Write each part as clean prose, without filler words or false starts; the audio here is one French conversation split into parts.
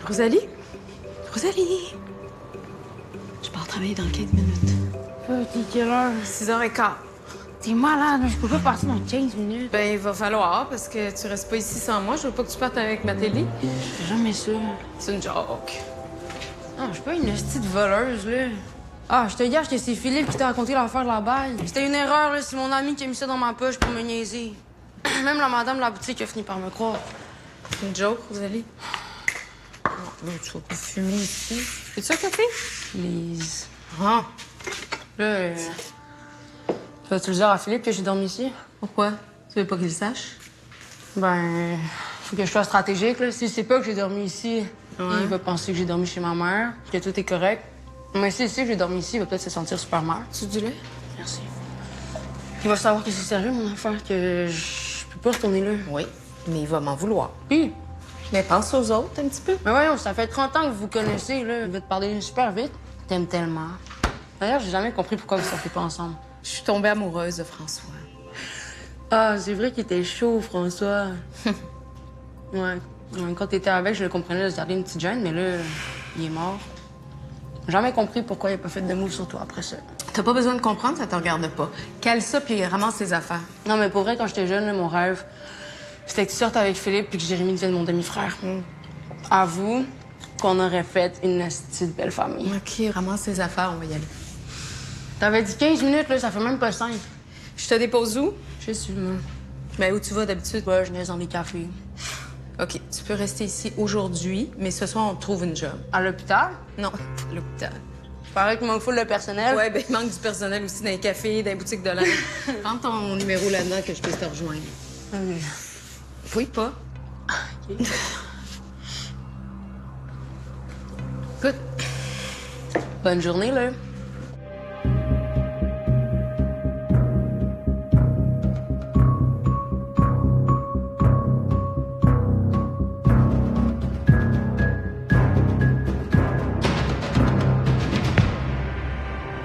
Rosalie? Rosalie? Je pars travailler dans 15 minutes. T'es quelle heure? 6h15. T'es malade, je peux pas partir dans 15 minutes. Ben, il va falloir, parce que tu restes pas ici sans moi. Je veux pas que tu partes avec ma télé. Je fais jamais ça. C'est une joke. Non, je suis pas une petite voleuse, là. Ah, je te gâche que c'est Philippe qui t'a raconté l'affaire de la baille. C'était une erreur, là. C'est mon ami qui a mis ça dans ma poche pour me niaiser. Même la madame de la boutique a fini par me croire. C'est une joke, Rosalie. Non, tu vas pas fumer ici. Veux-tu un café? Please. Ah. Là, vas-tu le dire à Philippe que j'ai dormi ici? Pourquoi? Tu veux pas qu'il sache? Ben, faut que je sois stratégique, là. S'il sait pas que j'ai dormi ici, il va penser que j'ai dormi chez ma mère, que tout est correct. Mais s'il sait que j'ai dormi ici, il va peut-être se sentir super mal. Tu dis-le? Merci. Il va savoir que c'est sérieux, mon affaire, que je peux pas retourner là. Oui, mais il va m'en vouloir. Puis, Mais pense aux autres un petit peu. mais voyons, ça fait 30 ans que vous vous connaissez, là. Il va te parler super vite. T'aimes tellement. D'ailleurs, j'ai jamais compris pourquoi vous sortez pas ensemble. Je suis tombée amoureuse de François. Ah, c'est vrai qu'il était chaud, François. Ouais. Quand t'étais avec, je le comprenais de se garder une petite gêne, mais là, il est mort. J'ai jamais compris pourquoi il a pas fait de move sur toi après ça. T'as pas besoin de comprendre, ça te regarde pas. Cale ça, puis ramasse tes affaires. Non, mais pour vrai, quand j'étais jeune, là, mon rêve, c'était que tu sortes avec Philippe puis que Jérémy devienne mon demi-frère. Avoue qu'on aurait fait une petite belle famille. OK, ramasse tes affaires, on va y aller. T'avais dit 15 minutes, là, ça fait même pas 5. Je te dépose où? Je suis, moi. Ben, où tu vas d'habitude? Ouais, je naise dans des cafés. OK, tu peux rester ici aujourd'hui, mais ce soir, on te trouve une job. À l'hôpital? Non, pas l'hôpital. Il paraît qu'il manque full de personnel. Ouais, ben, il manque du personnel aussi dans les cafés, dans les boutiques de linge. Prends ton numéro là-dedans que je puisse te rejoindre. Fouille pas. Écoute, bonne journée, là.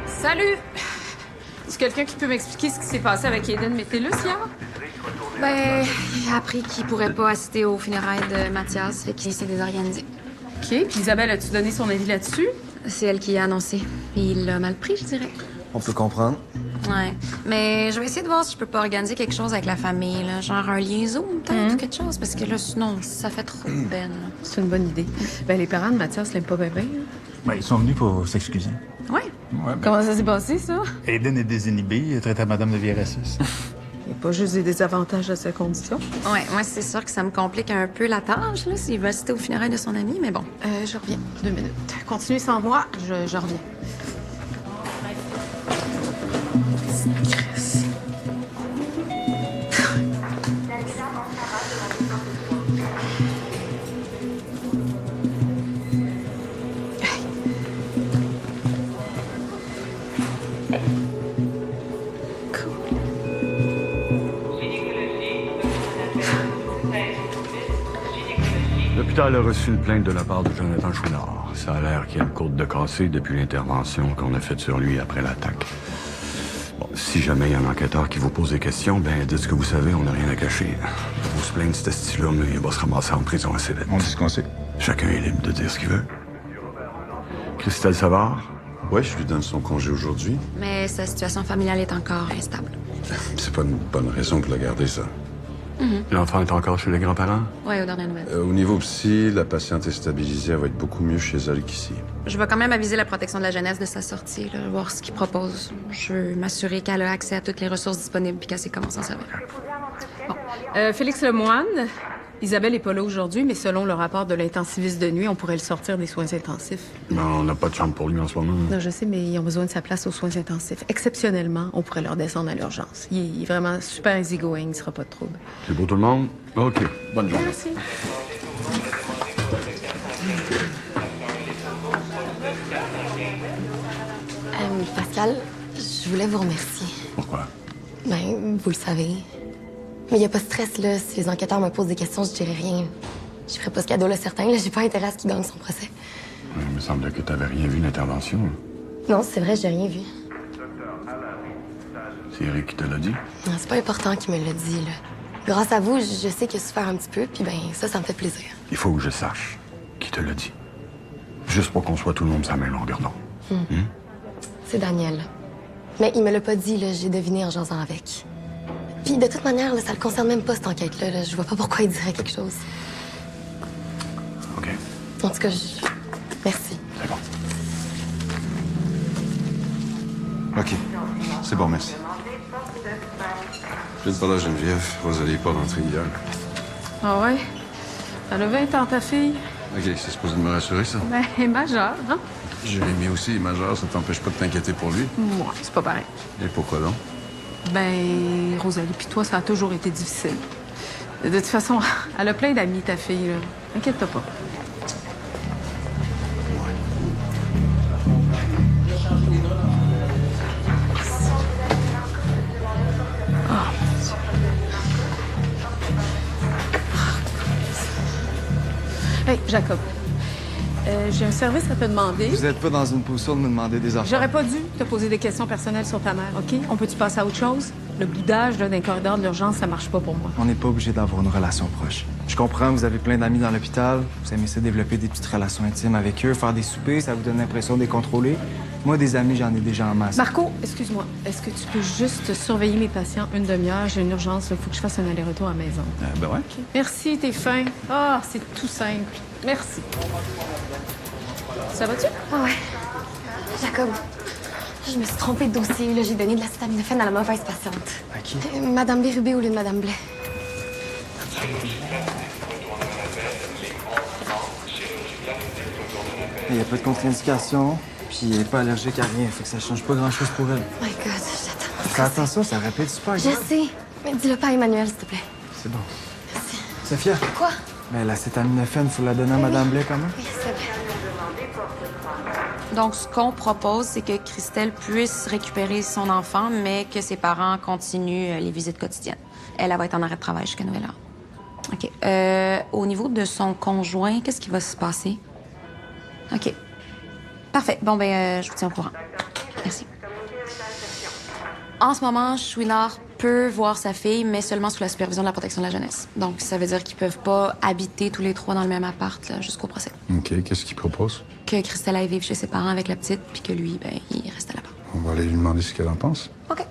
Salut! Est-ce quelqu'un qui peut m'expliquer ce qui s'est passé avec Aiden Métellus hier? Ben, il a appris qu'il pourrait pas assister aux funérailles de Mathias, fait qu'il s'est désorganisé. OK, puis Isabelle, as-tu donné son avis là-dessus? C'est elle qui l'a annoncé. Puis il l'a mal pris, je dirais. On peut comprendre. Ouais. Mais je vais essayer de voir si je peux pas organiser quelque chose avec la famille, là. Genre un liaison, peut-être, ou quelque chose. Parce que là, sinon, ça fait trop de peine. là. C'est une bonne idée. Ben, les parents de Mathias l'aiment pas bien, bien. Ben, ils sont venus pour s'excuser. Ouais. Ouais, ben, Comment ça s'est passé, ça? Aiden est désinhibé, il traite à Madame de vieille raciste. Il n'y a pas juste des désavantages à sa condition. Ouais, moi, c'est sûr que ça me complique un peu la tâche, là, s'il va assister aux funérailles de son ami, mais bon. Je reviens. 2 minutes. Continuez sans moi, je reviens. Chris. L'hôpital a reçu une plainte de la part de Jonathan Chouinard. Ça a l'air qu'il y a une côte de cassée depuis l'intervention qu'on a faite sur lui après l'attaque. Bon, si jamais il y a un enquêteur qui vous pose des questions, ben dites ce que vous savez, on n'a rien à cacher. Vous se plaignez de ce style-là, mais il va se ramasser en prison assez vite. On dit ce qu'on sait. Chacun est libre de dire ce qu'il veut. Christelle Savard? Ouais, je lui donne son congé aujourd'hui. Mais sa situation familiale est encore instable. C'est pas une bonne raison pour le garder, ça. L'enfant est encore chez les grands-parents? Ouais, aux dernières nouvelles. Au niveau psy, la patiente est stabilisée. Elle va être beaucoup mieux chez elle qu'ici. Je vais quand même aviser la protection de la jeunesse de sa sortie, là, voir ce qu'il propose. Je veux m'assurer qu'elle a accès à toutes les ressources disponibles puis qu'elle sait comment s'en servir. Félix Lemoine, Isabelle n'est pas là aujourd'hui, mais selon le rapport de l'intensiviste de nuit, on pourrait le sortir des soins intensifs. Non, on n'a pas de chambre pour lui en ce moment. Non, je sais, mais ils ont besoin de sa place aux soins intensifs. Exceptionnellement, on pourrait leur descendre à l'urgence. Il est vraiment super easygoing, il ne sera pas de trouble. C'est beau tout le monde? OK. Bonne journée. Merci. Pascal, je voulais vous remercier. Pourquoi? Ben, vous le savez. Mais il n'y a pas de stress, là. Si les enquêteurs me posent des questions, je dirai rien. Je ferai pas ce cadeau-là, certain. Là, j'ai pas intérêt à ce qu'il gagne son procès. Il me semblait que tu n'avais rien vu d'intervention. Non, c'est vrai, j'ai rien vu. C'est Eric qui te l'a dit? Non, c'est pas important qu'il me le dit, là. Grâce à vous, je sais qu'il a souffert un petit peu, puis ben, ça me fait plaisir. Il faut que je sache qui te l'a dit? Juste pour qu'on soit tout le monde sa même longueur d'onde. C'est Daniel. Mais il me l'a pas dit, là, j'ai deviné en jasant avec. Puis de toute manière, là, ça le concerne même pas, cette enquête-là. Là. Je vois pas pourquoi il dirait quelque chose. OK, En tout cas, merci. c'est bon. OK. C'est bon, merci. Je vais te parler à Geneviève. Rosalie est pas rentrée hier. Ah ouais? Elle a 20 ans, ta fille? OK, c'est supposé de me rassurer, ça. Ben, elle est majeure, hein? Jérémy aussi est majeur, ça t'empêche pas de t'inquiéter pour lui. Moi, c'est pas pareil. Et pourquoi donc? Ben, Rosalie, puis toi, ça a toujours été difficile. De toute façon, elle a plein d'amis, ta fille, là. Inquiète-toi pas. Hey, Jacob. J'ai un service à te demander. Vous n'êtes pas dans une position de me demander des affaires. J'aurais pas dû te poser des questions personnelles sur ta mère, OK? On peut-tu passer à autre chose? Le boudage là, d'un corridor de l'urgence, ça marche pas pour moi. On n'est pas obligé d'avoir une relation proche. Je comprends, vous avez plein d'amis dans l'hôpital. Vous aimez ça développer des petites relations intimes avec eux, faire des soupers, ça vous donne l'impression de les contrôler. Moi, des amis, j'en ai déjà en masse. Marco, excuse-moi. Est-ce que tu peux juste surveiller mes patients une demi-heure? J'ai une urgence, il faut que je fasse un aller-retour à la maison. Ben ouais. Merci, t'es fin. Ah, c'est tout simple. Merci. Ça va-tu? Ah ouais. Jacob, je me suis trompée de dossier. Là, j'ai donné de l'acétaminophène à la mauvaise patiente. À qui? Madame Bérubé au lieu de Madame Blais. Il n'y a pas de contre-indication, puis elle n'est pas allergique à rien, fait que ça change pas grand-chose pour elle. Oh my God, j'attends. Fais attention, ça répète super Je grave. sais, mais dis-le pas à Emmanuel, s'il te plaît. C'est bon. Merci. Sophia? Quoi? Mais l'acétaminophène, faut la donner à Madame Blais quand même? Oui, c'est vrai. Donc, ce qu'on propose, c'est que Christelle puisse récupérer son enfant, mais que ses parents continuent les visites quotidiennes. Elle va être en arrêt de travail jusqu'à nouvel ordre. OK. Au niveau de son conjoint, qu'est-ce qui va se passer? OK. Parfait. Bon, ben, je vous tiens au courant. Merci. En ce moment, Chouinard peut voir sa fille, mais seulement sous la supervision de la protection de la jeunesse. Donc, ça veut dire qu'ils peuvent pas habiter tous les trois dans le même appart là, jusqu'au procès. OK, qu'est-ce qu'il propose? Que Christelle aille vivre chez ses parents avec la petite, puis que lui, ben, il reste à la part. On va aller lui demander ce qu'elle en pense. OK.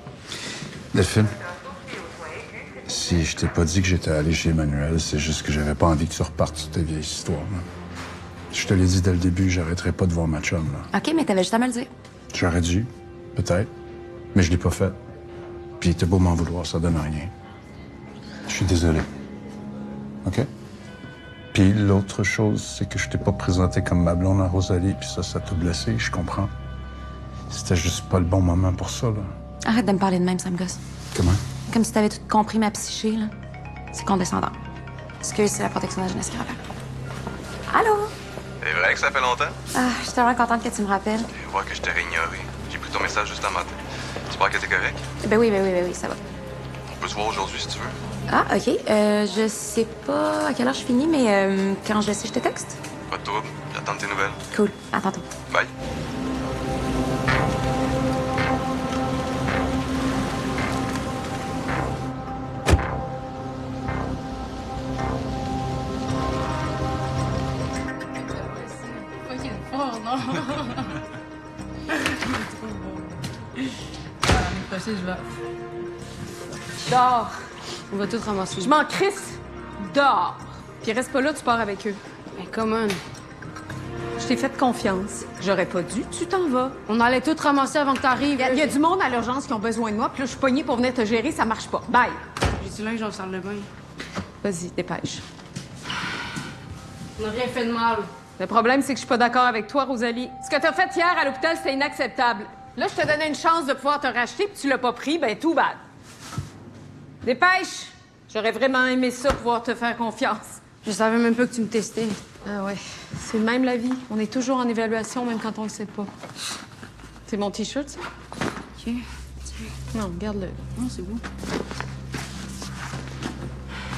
Delphine, si je t'ai pas dit que j'étais allé chez Emmanuel, c'est juste que j'avais pas envie que tu repartes sur tes vieilles histoires. Là. Je te l'ai dit dès le début, j'arrêterai pas de voir ma chum. Là. OK, mais t'avais juste à me le dire. J'aurais dû, peut-être, mais je l'ai pas fait. Puis t'es beau m'en vouloir, ça donne rien. Je suis désolé. OK? Puis l'autre chose, c'est que je t'ai pas présenté comme ma blonde à Rosalie, puis ça t'a blessé, je comprends. C'était juste pas le bon moment pour ça, là. Arrête de me parler de même, ça me gosse. Comment? Comme si t'avais tout compris ma psyché, là. C'est condescendant. Parce que c'est la protection de la jeunesse qui rappelle. Allô? C'est vrai que ça fait longtemps? Ah, je suis tellement contente que tu me rappelles. Je vois que je t'ai ignoré. J'ai pris ton message juste un matin. J'espère que t'es correct. Ben oui, ça va. On peut se voir aujourd'hui si tu veux. Ah, OK. Je sais pas à quelle heure je finis, mais quand je le sais, je te texte. Pas de trouble. J'attends tes nouvelles. Cool. À tantôt. Bye. Dors. On va tout ramasser. Je m'en crisse. Dors. Puis reste pas là, tu pars avec eux. Mais comment? Je t'ai fait confiance. J'aurais pas dû, tu t'en vas. On allait tout ramasser avant que t'arrives. Il y a du monde à l'urgence qui ont besoin de moi, puis là, je suis pognée pour venir te gérer, ça marche pas. Bye. J'ai du linge dans le salle de bain. Vas-y, dépêche. On n'a rien fait de mal. Le problème, c'est que je suis pas d'accord avec toi, Rosalie. Ce que t'as fait hier à l'hôpital, c'était inacceptable. Là, je te donnais une chance de pouvoir te racheter, puis tu l'as pas pris, ben tout bad. Dépêche! J'aurais vraiment aimé ça, pouvoir te faire confiance. Je savais même pas que tu me testais. Ah ouais, c'est le même la vie. On est toujours en évaluation, même quand on le sait pas. C'est mon T-shirt, ça? OK. Non, garde-le. Non, c'est beau.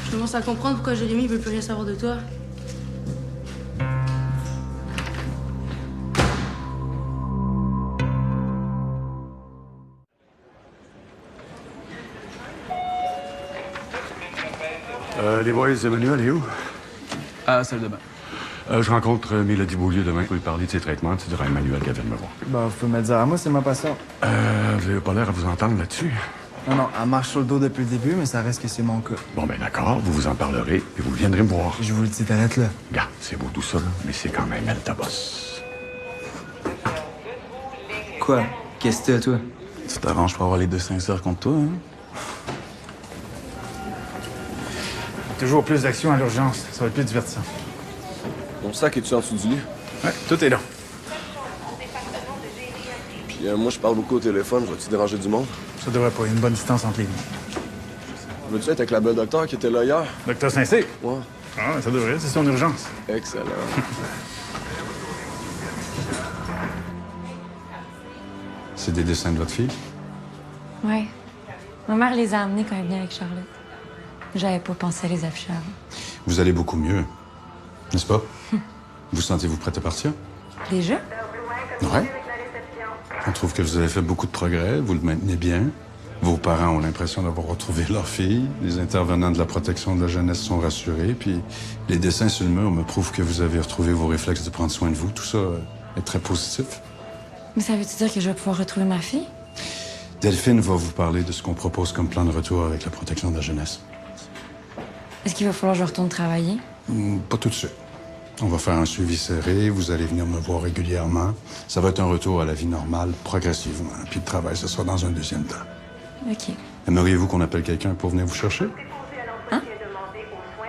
Je commence à comprendre pourquoi Jérémy veut plus rien savoir de toi. Les boys, Emmanuel est où? Ah, salle de bain. Je rencontre Mélodie Beaulieu demain pour lui parler de ses traitements. Tu diras à Emmanuel qu'elle vient de me voir. Ben, vous pouvez me le dire à moi, c'est ma passion. Vous avez pas l'air à vous entendre là-dessus. Non, non, elle marche sur le dos depuis le début, mais ça reste que c'est mon cas. Bon, ben d'accord, vous vous en parlerez, puis vous viendrez me voir. Je vous le dis, t'arrêtes là. Regarde, c'est beau tout ça, là, mais c'est quand même elle ta bosse. Quoi? Qu'est-ce que t'as, toi? Tu t'arranges pour avoir les deux sincères contre toi, hein? Toujours plus d'action à l'urgence. Ça va être plus divertissant. Ton sac est-tu en dessous du lit? Ouais, tout est là. Puis moi, je parle beaucoup au téléphone. Je vais-tu déranger du monde? Ça devrait pas. Il y a une bonne distance entre les lignes. Veux-tu être avec la belle docteur qui était là hier? Docteur Saint-Cyr? Ouais. Ah, ça devrait. C'est son urgence. Excellent. C'est des dessins de votre fille? Ouais. Ma mère les a amenés quand elle venait avec Charlotte. J'avais pas pensé à les afficher avant. Vous allez beaucoup mieux, n'est-ce pas? Vous sentez-vous prête à partir? Déjà? Ouais. On trouve que vous avez fait beaucoup de progrès, vous le maintenez bien. Vos parents ont l'impression d'avoir retrouvé leur fille. Les intervenants de la protection de la jeunesse sont rassurés. Puis les dessins sur le mur me prouvent que vous avez retrouvé vos réflexes de prendre soin de vous. Tout ça est très positif. Mais ça veut-tu dire que je vais pouvoir retrouver ma fille? Delphine va vous parler de ce qu'on propose comme plan de retour avec la protection de la jeunesse. Est-ce qu'il va falloir que je retourne travailler? Pas tout de suite. On va faire un suivi serré, vous allez venir me voir régulièrement. Ça va être un retour à la vie normale, progressivement. Puis le travail, ce sera dans un deuxième temps. OK. Aimeriez-vous qu'on appelle quelqu'un pour venir vous chercher? Hein?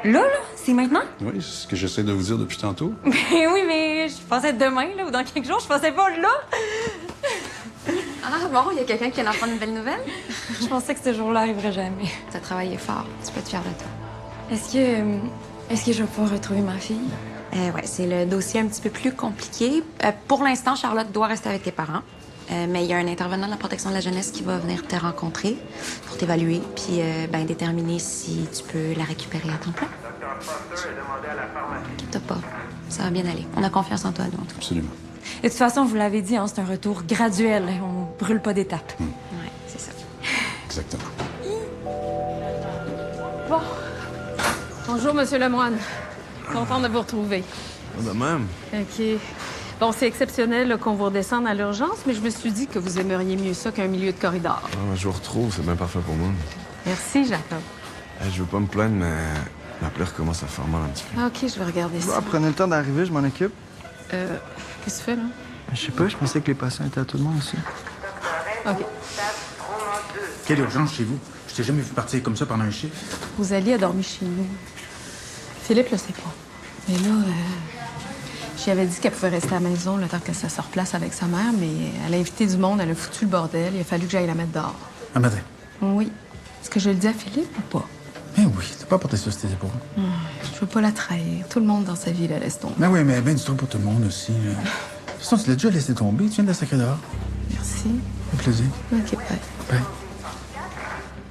Là? C'est maintenant? Oui, c'est ce que j'essaie de vous dire depuis tantôt. Ben oui, mais je pensais demain, là, ou dans quelques jours. Je pensais pas là. Ah bon, il y a quelqu'un qui vient d'en prendre une belle nouvelle? Je pensais que ce jour-là arriverait jamais. T'as travaillé fort. Tu peux être fière de toi. Est-ce que je vais pouvoir retrouver ma fille? Ouais, c'est le dossier un petit peu plus compliqué. Pour l'instant, Charlotte doit rester avec tes parents. Mais il y a un intervenant de la protection de la jeunesse qui va venir te rencontrer pour t'évaluer, puis déterminer si tu peux la récupérer à temps plein. Inquiète-toi pas, ça va bien aller. On a confiance en toi, nous, en tout cas. Absolument. De toute façon, vous l'avez dit, hein, c'est un retour graduel. On brûle pas d'étapes. Ouais, c'est ça. Exactement. Bon. Bonjour, Monsieur Lemoine. Content de vous retrouver. De même. OK. Bon, c'est exceptionnel là, qu'on vous redescende à l'urgence, mais je me suis dit que vous aimeriez mieux ça qu'un milieu de corridor. Je vous retrouve, c'est bien parfait pour moi. Merci, Jacob. Je veux pas me plaindre, mais ma plaie recommence à faire mal un petit peu. OK, je vais regarder ça. Prenez le temps d'arriver, je m'en occupe. Qu'est-ce que tu fais, là? Je sais pas, je pensais que les patients étaient à tout le monde ici. OK. Quelle urgence chez vous? Je t'ai jamais vu partir comme ça pendant un chiffre. Rosalie a dormi chez nous. Philippe le sait pas. Mais là, j'y avais dit qu'elle pouvait rester à la maison le temps que ça se replace avec sa mère, mais elle a invité du monde, elle a foutu le bordel. Il a fallu que j'aille la mettre dehors. Un matin. Oui. Est-ce que je le dis à Philippe ou pas? Mais oui, t'as pas porté ça sur tes épaules. Je veux pas la trahir. Tout le monde dans sa vie la laisse tomber. Mais oui, mais ben du truc pour tout le monde aussi. Là. De toute façon, tu l'as déjà laissé tomber. Tu viens de la sacrer dehors. Merci. Avec plaisir. OK, bye. Bye.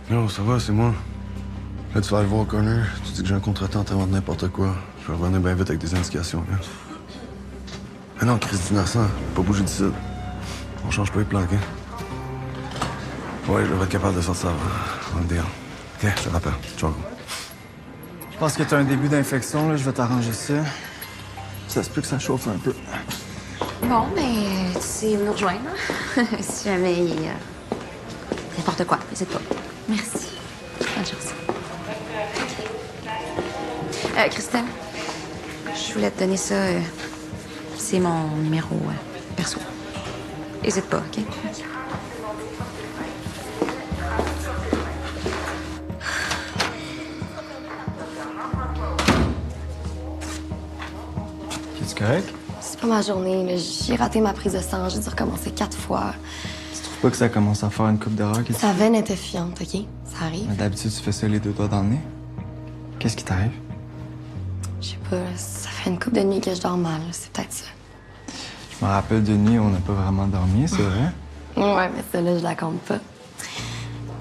Non, ça va, c'est moi. Là, tu vas aller voir au corner. Tu dis que j'ai un contre-temps avant de n'importe quoi. Je vais revenir bien vite avec des indications. Là. Ah non, Chris d'innocent. Pas bouger d'ici. On change pas les plans, OK? Ouais, je devrais être capable de sortir ça. On le dire. OK, je te rappelle. Ciao. Je pense que t'as un début d'infection, là. Je vais t'arranger ça. Ça se peut que ça chauffe un peu. Bon, mais tu sais où nous rejoindre, hein? Si jamais il y a n'importe quoi, n'hésite pas. Merci. Bonne chance. Christelle, je voulais te donner ça. C'est mon numéro perso. N'hésite pas, OK? Es-tu correct? C'est pas ma journée, mais j'ai raté ma prise de sang. J'ai dû recommencer 4 fois. Tu trouves pas que ça commence à faire une coupe d'erreur? Sa veine était fiante, OK? Ça arrive. Mais d'habitude, tu fais ça les deux doigts dans le nez. Qu'est-ce qui t'arrive? Je sais pas, ça fait une couple de nuits que je dors mal. C'est peut-être ça. Je me rappelle de nuit où on n'a pas vraiment dormi, c'est vrai? Ouais, mais ça, là, je la compte pas.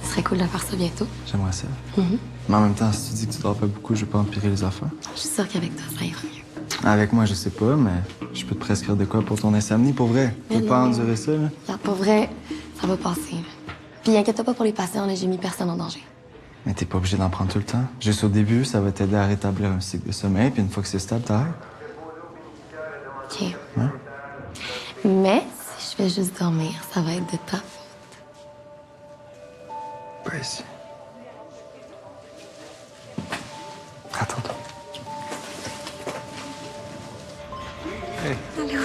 Ce serait cool de faire ça bientôt. J'aimerais ça. Mais en même temps, si tu dis que tu dors pas beaucoup, je vais pas empirer les affaires. Je suis sûre qu'avec toi, ça ira mieux. Avec moi, je sais pas, mais je peux te prescrire de quoi pour ton insomnie, pour vrai. Tu Mais peux pas non. endurer ça, là? Regarde, pour vrai, ça va passer. Là. Puis inquiète-toi pas pour les patients, là, j'ai mis personne en danger. Mais t'es pas obligé d'en prendre tout le temps. Juste au début, ça va t'aider à rétablir un cycle de sommeil, puis une fois que c'est stable, t'arrêtes. OK. Mais si je fais juste dormir, ça va être de ta faute. Pas ici. Attends. Hey. Allô?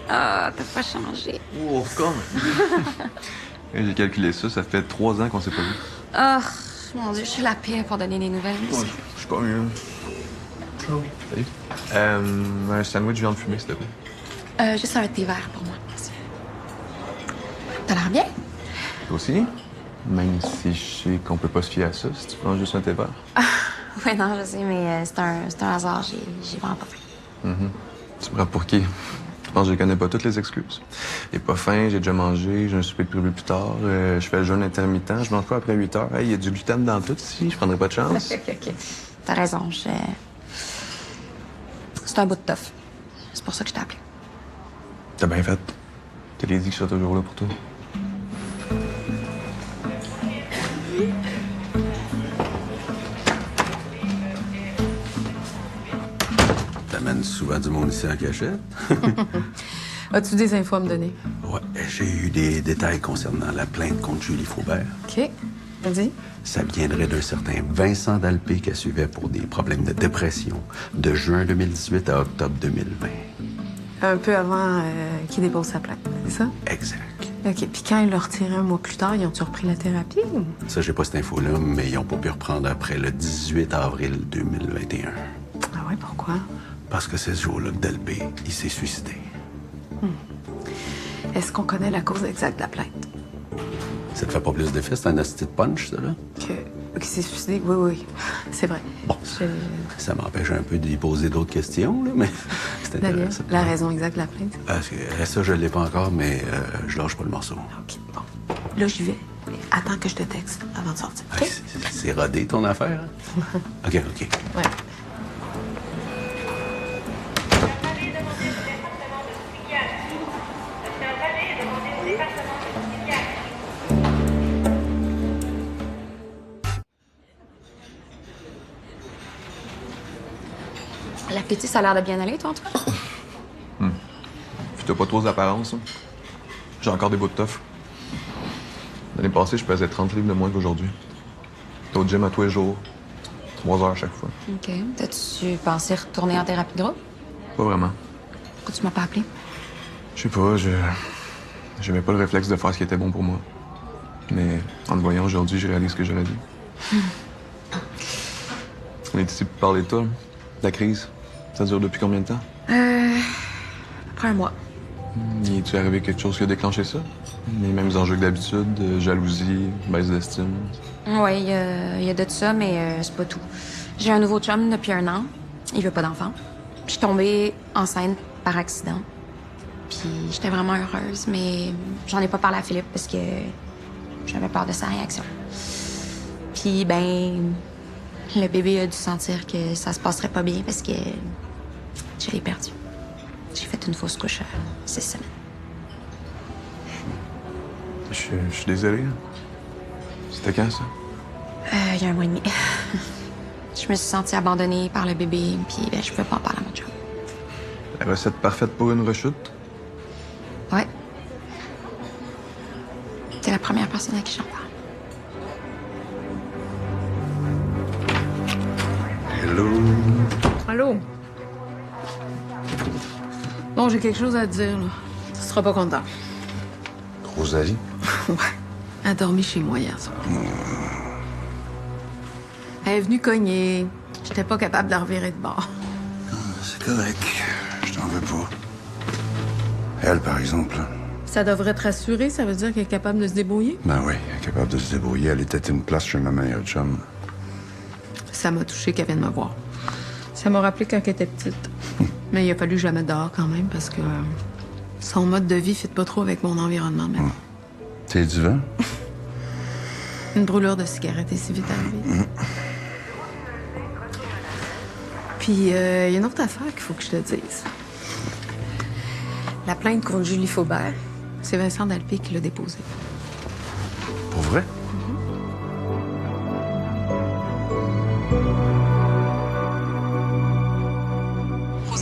Ah, t'as pas changé. Oh, comme. J'ai calculé ça, ça fait 3 ans qu'on s'est pas vu. Ah, mon Dieu, je suis la pire pour donner des nouvelles. Je suis pas mieux. Salut. Un sandwich viande fumée, s'il te plaît. Juste un thé vert pour moi. Merci. T'as l'air bien? Toi aussi? Même si je sais qu'on peut pas se fier à ça, si tu prends juste un thé vert. Ouais, non, je sais, mais c'est un hasard. J'ai vraiment pas faim. Tu me prends pour qui? Je pense que je connais pas toutes les excuses. J'ai pas faim, j'ai déjà mangé, j'ai un souper prévu plus tard, je fais le jeûne intermittent, je mange pas après 8 heures. Hey, il y a du gluten dans tout ici, je prendrai pas de chance. OK. T'as raison, c'est un bout de toffe. C'est pour ça que je t'ai appelé. T'as bien fait. T'as dit que je serais toujours là pour toi. T'amènes souvent du monde ici en cachette? As-tu des infos à me donner? Ouais, j'ai eu des détails concernant la plainte contre Julie Faubert. OK. Vas-y. Ça viendrait d'un certain Vincent Dalpé qu'elle suivait pour des problèmes de dépression de juin 2018 à octobre 2020. Un peu avant qu'il dépose sa plainte, c'est ça? Exact. OK. Puis quand il l'a retiré un mois plus tard, ils ont-tu repris la thérapie ou? Ça, j'ai pas cette info-là, mais ils ont pas pu reprendre après le 18 avril 2021. Ah ouais, pourquoi? Parce que c'est ce jour-là que Dalpé, il s'est suicidé. Est-ce qu'on connaît la cause exacte de la plainte? Ça te fait pas plus d'effet, c'est un asti de punch, ça, là? Que c'est suicidé? Oui. C'est vrai. Bon, ça m'empêche un peu d'y poser d'autres questions, là, mais c'est Daniel, intéressant. la raison exacte de la plainte? Parce que ça, je l'ai pas encore, mais je lâche pas le morceau. OK, bon. Là, j'y vais. Mais attends que je te texte avant de sortir. Ah, c'est rodé, ton affaire? Hein? OK. Ouais. L'appétit, ça a l'air de bien aller, toi, en tout cas? Puis t'as pas trop d'apparence, hein? J'ai encore des bouts de toffe. L'année passée, je pesais 30 livres de moins qu'aujourd'hui. T'es au gym à tous les jours. 3 heures à chaque fois. OK. T'as-tu pensé retourner en thérapie de groupe? Pas vraiment. Pourquoi tu m'as pas appelé? Je sais pas, j'avais pas le réflexe de faire ce qui était bon pour moi. Mais en te voyant aujourd'hui, je réalise ce que j'aurais dû. On est ici pour parler de toi, là. De la crise. Ça dure depuis combien de temps? Après un mois. Y est-tu arrivé quelque chose qui a déclenché ça? Les mêmes enjeux que d'habitude, jalousie, baisse d'estime. Oui, il y a de ça, mais c'est pas tout. J'ai un nouveau chum depuis 1 an. Il veut pas d'enfant. Je suis tombée enceinte par accident. Puis j'étais vraiment heureuse, mais j'en ai pas parlé à Philippe parce que j'avais peur de sa réaction. Puis, ben, le bébé a dû sentir que ça se passerait pas bien parce que je l'ai perdu. J'ai fait une fausse couche à 6 semaines. Je suis désolé. C'était quand, ça? Il y a 1 mois et demi. Je me suis sentie abandonnée par le bébé, puis ben, je pouvais pas en parler à mon chum. La recette parfaite pour une rechute? Ouais. T'es la première personne à qui j'en parle. Hello. Allô? Bon, j'ai quelque chose à te dire, là. Tu seras pas content. Rosalie? Ouais. Elle a dormi chez moi hier soir. Elle est venue cogner. J'étais pas capable de la revirer de bord. C'est correct. Je t'en veux pas. Elle, par exemple. Ça devrait te rassurer, ça veut dire qu'elle est capable de se débrouiller? Ben oui, elle est capable de se débrouiller. Elle était une place chez ma meilleure chum. Ça m'a touché qu'elle vienne me voir. Ça m'a rappelé quand elle était petite. Mais il a fallu que je la mette dehors quand même parce que son mode de vie ne fit pas trop avec mon environnement maintenant. T'es du vent? Une brûlure de cigarette est si vite arrivée. Puis, il y a une autre affaire qu'il faut que je te dise. La plainte contre Julie Faubert, c'est Vincent Dalpé qui l'a déposée. Pour vrai?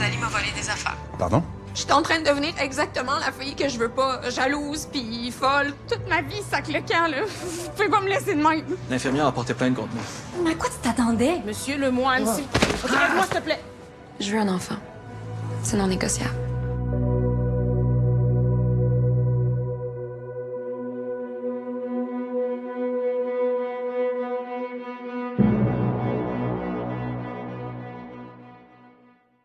Rosalie m'a volé des affaires. Pardon? J'étais en train de devenir exactement la fille que je veux pas. Jalouse, puis folle. Toute ma vie, sac le camp, là. Vous pouvez pas me laisser de même. L'infirmière a porté plainte contre moi. Mais à quoi tu t'attendais? Monsieur Lemoine, Regarde-moi, s'il te plaît. Je veux un enfant. C'est non négociable.